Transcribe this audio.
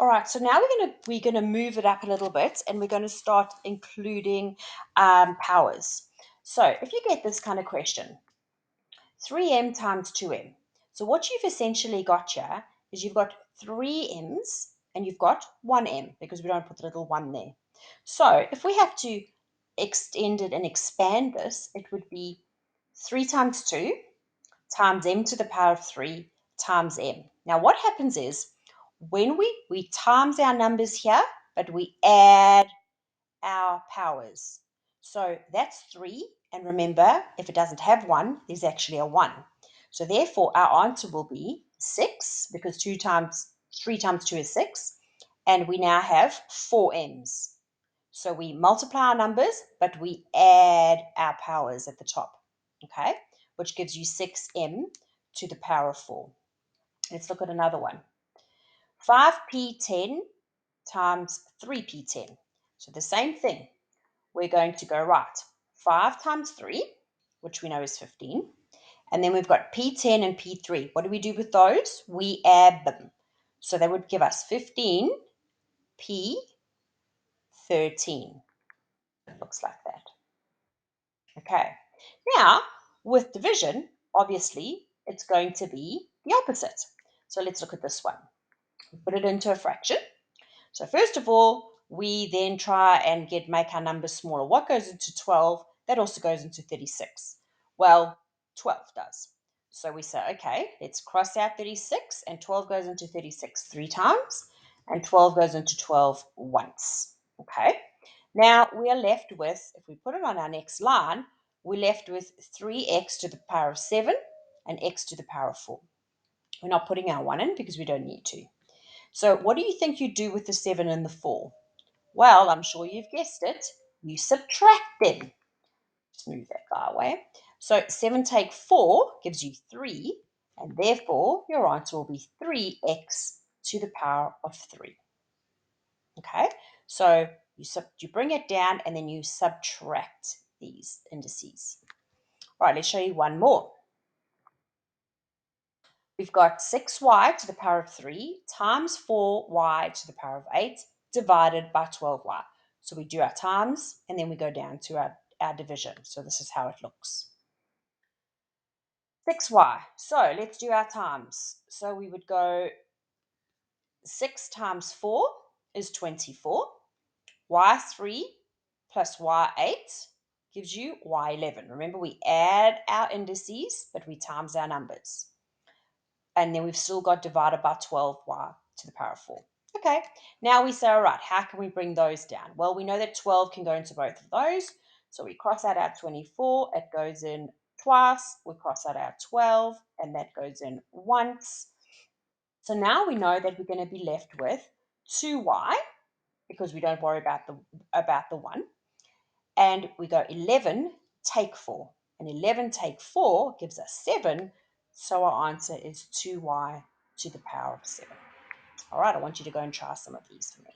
All right, so now we're gonna move it up a little bit, and we're going to start including powers. So if you get this kind of question, 3m times 2m. So what you've essentially got here is you've got 3m's and you've got 1m because we don't put the little 1 there. So if we have to extend it and expand this, it would be 3 times 2 times m to the power of 3 times m. Now what happens is when we times our numbers here, but we add our powers. So that's 3. And remember, if it doesn't have 1, there's actually a 1. So therefore, our answer will be 6 because 3 times 2 is 6. And we now have 4m's. So we multiply our numbers, but we add our powers at the top, okay, which gives you 6m to the power of 4. Let's look at another one. 5p10 times 3p10. So the same thing. We're going to go right. 5 times 3, which we know is 15. And then we've got P10 and P3. What do we do with those? We add them. So they would give us 15 P13. It looks like that. Okay. Now, with division, obviously, it's going to be the opposite. So let's look at this one. We put it into a fraction. So first of all, we then try and make our numbers smaller. What goes into 12? That also goes into 36. Well, 12 does. So we say, okay, let's cross out 36, and 12 goes into 36 3 times, and 12 goes into 12 once. Okay. Now we are left with, if we put it on our next line, we're left with 3x to the power of 7 and x to the power of 4. We're not putting our 1 in because we don't need to. So what do you think you do with the 7 and the 4? Well, I'm sure you've guessed it. You subtract them. Just move that guy away. So 7 take 4 gives you 3, and therefore your answer will be 3x to the power of 3. Okay, so you bring it down and then you subtract these indices. All right, let's show you one more. We've got 6y to the power of 3 times 4y to the power of 8 divided by 12y. So we do our times and then we go down to our division. So this is how it looks. 6y. So let's do our times. So we would go 6 times 4 is 24. y3 plus y8 gives you y11. Remember, we add our indices, but we times our numbers. And then we've still got divided by 12y to the power of 4. Okay, now we say, all right, how can we bring those down? Well, we know that 12 can go into both of those. So we cross out our 24, it goes in twice. We cross out our 12, and that goes in once. So now we know that we're going to be left with 2y, because we don't worry about the 1. And we go 11 take 4. And 11 take 4 gives us 7. So our answer is 2y to the power of 7. All right, I want you to go and try some of these for me.